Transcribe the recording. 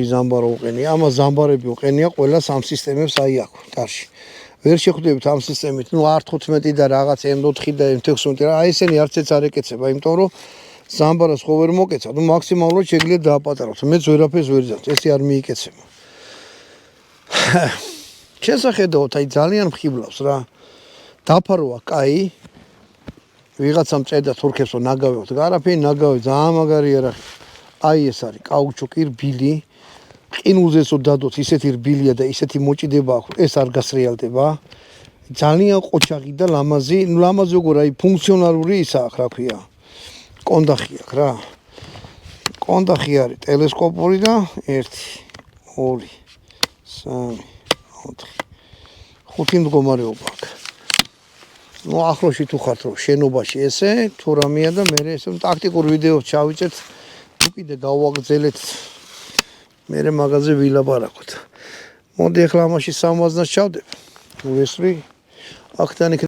ზამბარო უყენია, ამას ზამბარები უყენია ყველა სამ სისტემებს აი აქ კარში. ვერ შეხვდებით ამ სისტემით, ნუ R15 და რაღაც M4 და M16 რა, აი ესენი არც ეც არ ეკეცება, იმიტომ რომ ზამბარას ხო ვერ მოკეცავ, ნუ მაქსიმალურად შეგიძლიათ დააპატარავთ. მეც ვერაფერს ვერ ძამთ, ესე არ მიიკეცება. შესახედავთ, აი ძალიან მხიბლავს რა. დაფაროა კაი. ვიღაცამ წერდა თურქებს რომ ნაგავი ვთ, არაფერი ნაგავი, ძალიან მაგარი არა. აი ეს არის კაუჩუკი რბილი. ყინულზეო დადოთ, ისეთი რბილია და ისეთი მოჭიდება აქვს, ეს არ გასრიალდება. ძალიან ყოჩაღი და ლამაზი, ნუ ლამაზი როგორ აი ფუნქციონალური ისაა, რა ქვია. კონდახი აქვს რა. კონდახი არის ტელესკოპური და 1 2 3 4 5 მდგომარეობა აქვს. ნუ ახლოში თუ ხართ რომ შენობაში ესე თუ რამეა და მე ესე ტაქტიკურ ვიდეოს ჩავიჭერთ, თუ კიდე გავაგრძელეთ მე მაგაზე ვილაპარაკოთ. მოდი ახლა ამაში 60-ს ჩავდებ. ვესვრი. აქთან